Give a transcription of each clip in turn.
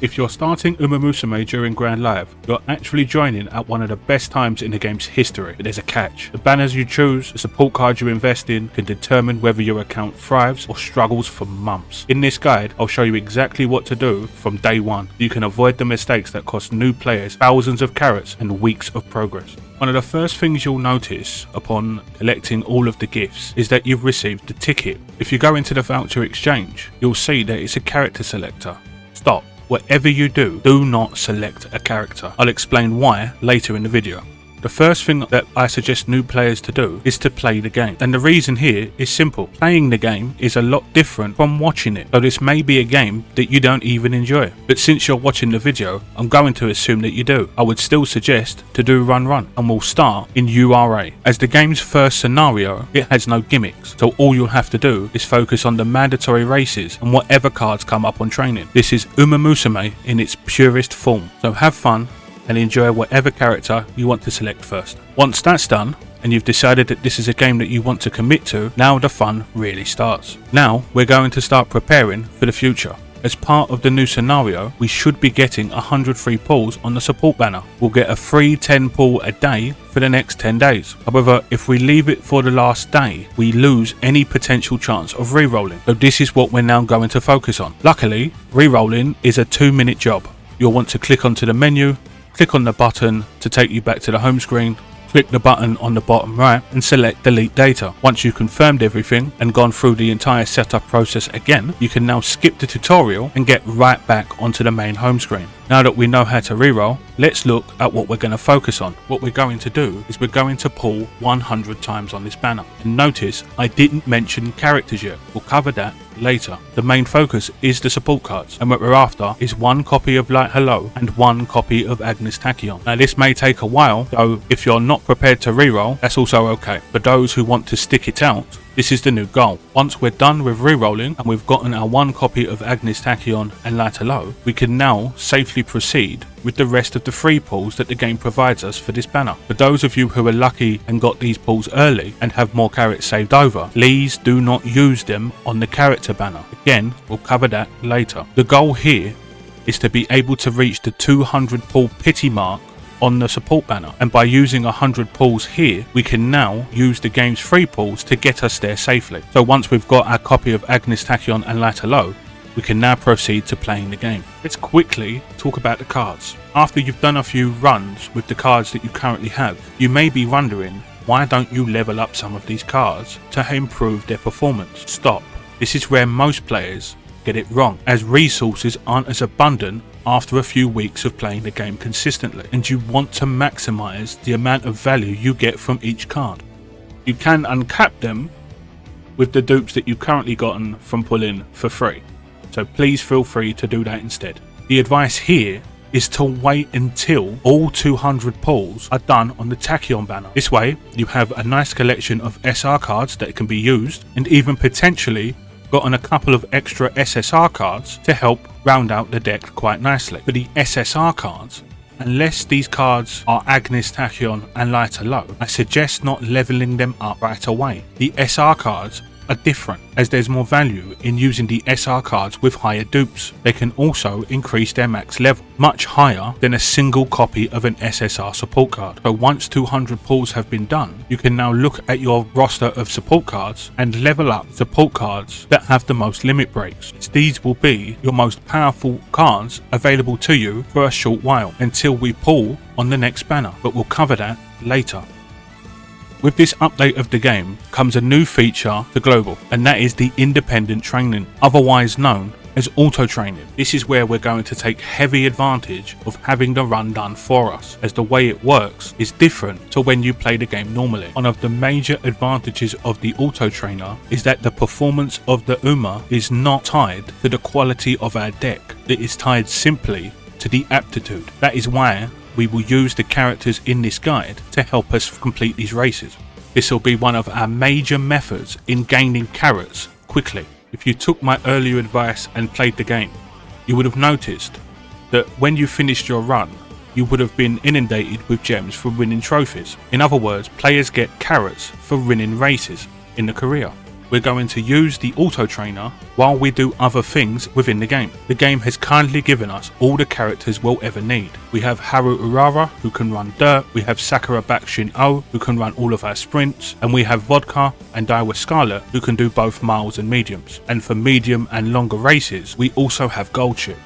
If you're starting Umamusume during Grand Live, you're actually joining at one of the best times in the game's history, but there's a catch. The banners you choose, the support cards you invest in, can determine whether your account thrives or struggles for months. In this guide, I'll show you exactly what to do from day one. You can avoid the mistakes that cost new players thousands of carats and weeks of progress. One of the first things you'll notice upon collecting all of the gifts is that you've received the ticket. If you go into the voucher exchange, you'll see that it's a character selector. Stop. Whatever you do, do not select a character. I'll explain why later in the video. The first thing that I suggest new players to do is to play the game. And the reason here is simple. Playing the game is a lot different from watching it. So this may be a game that you don't even enjoy. But since you're watching the video, I'm going to assume that you do. I would still suggest to do Run and we'll start in URA. As the game's first scenario, it has no gimmicks. So all you'll have to do is focus on the mandatory races and whatever cards come up on training. This is Umamusume in its purest form. So have fun and enjoy whatever character you want to select first. Once that's done, and you've decided that this is a game that you want to commit to, now the fun really starts. Now we're going to start preparing for the future. As part of the new scenario, we should be getting 100 free pulls on the support banner. We'll get a free 10 pull a day for the next 10 days. However, if we leave it for the last day, we lose any potential chance of rerolling. So this is what we're now going to focus on. Luckily, rerolling is a 2-minute job. You'll want to click onto the menu, click on the button to take you back to the home screen, click the button on the bottom right and select delete data. Once you've confirmed everything and gone through the entire setup process again, you can now skip the tutorial and get right back onto the main home screen. Now that we know how to reroll, let's look at what we're going to focus on. What we're going to do is we're going to pull 100 times on this banner. And notice I didn't mention characters yet. We'll cover that later. The main focus is the support cards, and what we're after is 1 copy of Light Hello and 1 copy of Agnes Tachyon. Now this may take a while, so if you're not prepared to reroll, that's also okay. For those who want to stick it out, this is the new goal. Once we're done with rerolling and we've gotten our 1 copy of Agnes Tachyon and Light Hello, we can now safely proceed with the rest of the free pulls that the game provides us for this banner. For those of you who are lucky and got these pulls early and have more carats saved over, please do not use them on the character banner. Again, we'll cover that later. The goal here is to be able to reach the 200 pull pity mark on the support banner, and by using 100 pulls here, we can now use the game's free pulls to get us there safely. So once we've got our copy of Agnes Tachyon and Light Hello, we can now proceed to playing the game. Let's quickly talk about the cards. After you've done a few runs with the cards that you currently have, you may be wondering, why don't you level up some of these cards to improve their performance? Stop. This is where most players get it wrong, as resources aren't as abundant after a few weeks of playing the game consistently, and you want to maximize the amount of value you get from each card. You can uncap them with the dupes that you've currently gotten from pulling for free, so please feel free to do that instead. The advice here is to wait until all 200 pulls are done on the Tachyon banner. This way you have a nice collection of SR cards that can be used, and even potentially gotten a couple of extra SSR cards to help round out the deck quite nicely. For the SSR cards, unless these cards are Agnes Tachyon and Light Hello, I suggest not leveling them up right away. The SR cards are different, as there's more value in using the SR cards with higher dupes. They can also increase their max level, much higher than a single copy of an SSR support card. So once 200 pulls have been done, you can now look at your roster of support cards and level up support cards that have the most limit breaks. These will be your most powerful cards available to you for a short while until we pull on the next banner, but we'll cover that later. With this update of the game comes a new feature to Global, and that is the independent training, otherwise known as auto training. This is where we're going to take heavy advantage of having the run done for us, as the way it works is different to when you play the game normally. One of the major advantages of the auto trainer is that the performance of the Uma is not tied to the quality of our deck. It is tied simply to the aptitude. That is why we will use the characters in this guide to help us complete these races. This will be one of our major methods in gaining carats quickly. If you took my earlier advice and played the game, you would have noticed that when you finished your run, you would have been inundated with gems for winning trophies. In other words, players get carats for winning races in the career. we're going to use the auto trainer while we do other things within the game. The game has kindly given us all the characters we'll ever need. We have Haru Urara, who can run dirt, we have Sakura Bakushin O, who can run all of our sprints, and we have Vodka and Daiwa Scarlet, who can do both miles and mediums. And for medium and longer races, we also have Gold Chip.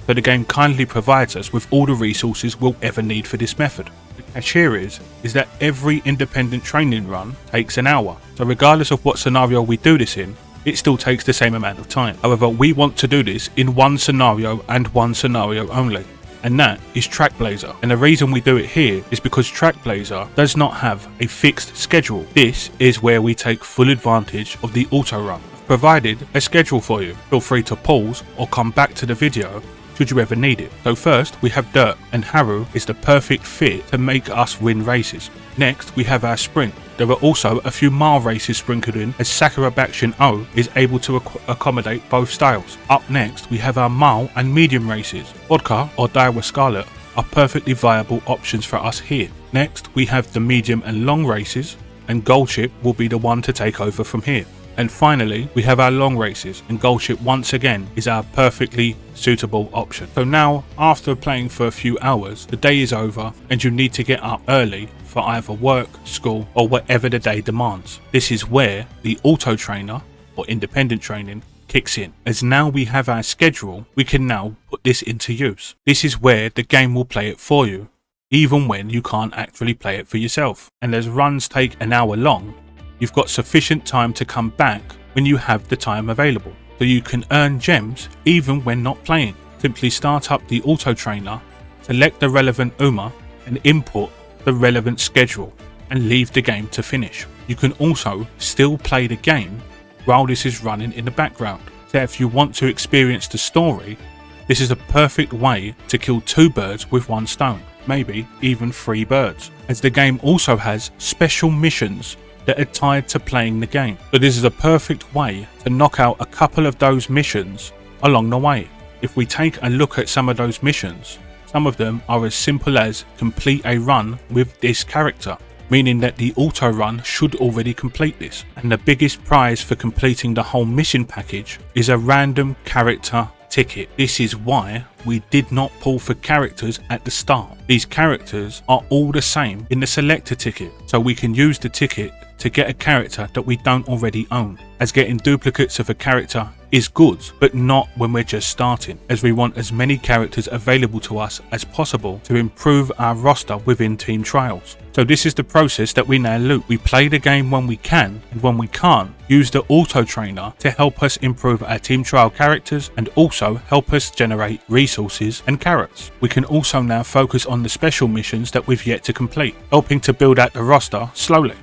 So the game kindly provides us with all the resources we'll ever need for this method. The catch here is that every independent training run takes an hour. So regardless of what scenario we do this in, it still takes the same amount of time. However, we want to do this in one scenario and one scenario only, and that is Track Blazer. And the reason we do it here is because Track Blazer does not have a fixed schedule. This is where we take full advantage of the auto run. I've provided a schedule for you. Feel free to pause or come back to the video should you ever need it. So first we have dirt, and Haru is the perfect fit to make us win races. Next we have our sprint. There are also a few mile races sprinkled in, as Sakura Bakushin O is able to accommodate both styles. Up next we have our mile and medium races. Vodka or Daiwa Scarlet are perfectly viable options for us here. Next we have the medium and long races, and Gold Chip will be the one to take over from here. And finally, we have our long races, and Gold Chip once again is our perfectly suitable option. So now, after playing for a few hours, the day is over and you need to get up early for either work, school, or whatever the day demands. This is where the auto trainer, or independent training, kicks in. As now we have our schedule, we can now put this into use. This is where the game will play it for you, even when you can't actually play it for yourself. And as runs take an hour long, you've got sufficient time to come back when you have the time available. So you can earn gems even when not playing. Simply start up the auto trainer, select the relevant UMA, and input the relevant schedule, and leave the game to finish. You can also still play the game while this is running in the background. So if you want to experience the story, this is a perfect way to kill 2 birds with 1 stone, maybe even 3 birds, as the game also has special missions that are tied to playing the game. So this is a perfect way to knock out a couple of those missions along the way. If we take a look at some of those missions, some of them are as simple as complete a run with this character, meaning that the auto run should already complete this. And the biggest prize for completing the whole mission package is a random character ticket. This is why we did not pull for characters at the start. These characters are all the same in the selector ticket, so we can use the ticket to get a character that we don't already own, as getting duplicates of a character is good, but not when we're just starting, as we want as many characters available to us as possible to improve our roster within team trials. So this is the process that we now loop. We play the game when we can, and when we can't, use the auto trainer to help us improve our team trial characters and also help us generate resources and carrots. We can also now focus on the special missions that we've yet to complete, helping to build out the roster slowly.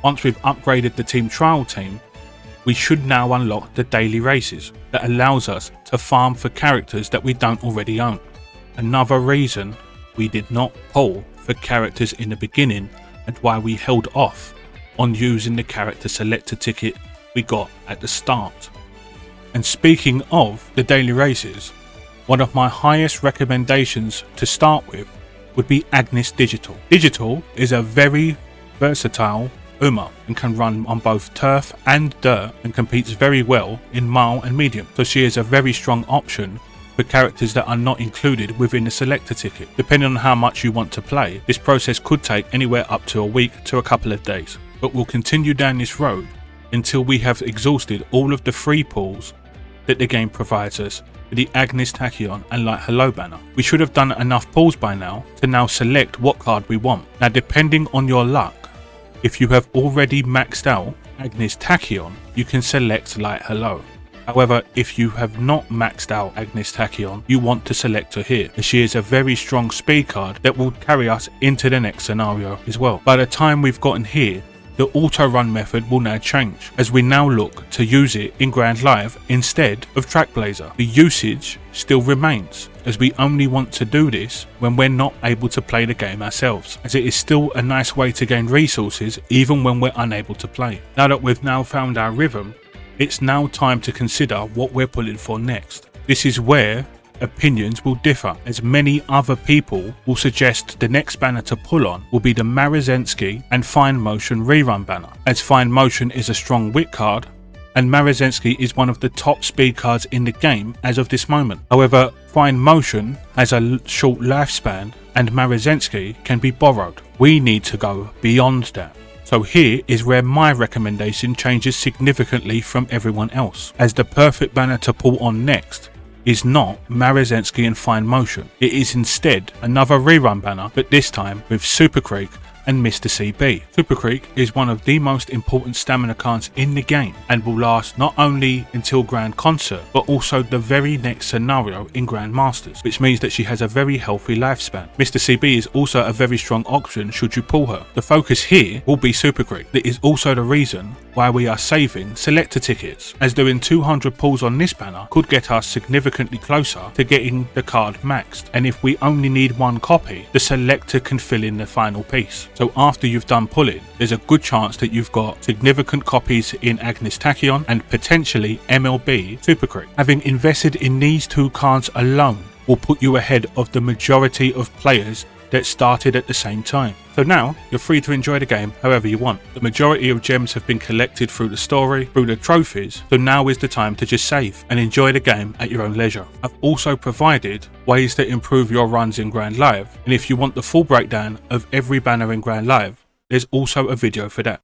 Once we've upgraded the team trial team, we should now unlock the daily races that allows us to farm for characters that we don't already own. Another reason we did not pull for characters in the beginning, and why we held off on using the character selector ticket we got at the start. And speaking of the daily races, one of my highest recommendations to start with would be Agnes Digital. Digital is a very versatile Uma and can run on both turf and dirt, and competes very well in mile and medium, so she is a very strong option for characters that are not included within the selector ticket. Depending on how much you want to play, this process could take anywhere up to a week to a couple of days, but we'll continue down this road until we have exhausted all of the free pools that the game provides us with the Agnes Tachyon and Light Hello banner. We should have done enough pulls by now to now select what card we want. Now, depending on your luck, if you have already maxed out Agnes Tachyon, you can select Light Hello. However, if you have not maxed out Agnes Tachyon, you want to select her here, as she is a very strong speed card that will carry us into the next scenario as well. By the time we've gotten here, the auto run method will now change, as we now look to use it in Grand Live instead of Track Blazer. The usage still remains, as we only want to do this when we're not able to play the game ourselves, as it is still a nice way to gain resources even when we're unable to play. Now that we've now found our rhythm, it's now time to consider what we're pulling for next. This is where opinions will differ, as many other people will suggest the next banner to pull on will be the Marezensky and Fine Motion rerun banner, as Fine Motion is a strong wit card and Marezensky is one of the top speed cards in the game as of this moment. However, Fine Motion has a short lifespan and Marezensky can be borrowed. We need to go beyond that. So here is where my recommendation changes significantly from everyone else, as the perfect banner to pull on next is not Marezensky and Fine Motion. It is instead another rerun banner, but this time with Super Creek and Mr. CB. Super Creek is one of the most important stamina cards in the game and will last not only until Grand Concert but also the very next scenario in Grand Masters, which means that she has a very healthy lifespan. Mr. CB is also a very strong option should you pull her. The focus here will be Super Creek. That is also the reason why we are saving selector tickets, as doing 200 pulls on this banner could get us significantly closer to getting the card maxed, and if we only need one copy, the selector can fill in the final piece. So after you've done pulling, there's a good chance that you've got significant copies in Agnes Tachyon and potentially MLB Super Creek. Having invested in these two cards alone will put you ahead of the majority of players that started at the same time. So now you're free to enjoy the game however you want. The majority of gems have been collected through the story, through the trophies, so now is the time to just save and enjoy the game at your own leisure. I've also provided ways to improve your runs in Grand Live, and if you want the full breakdown of every banner in Grand Live, there's also a video for that.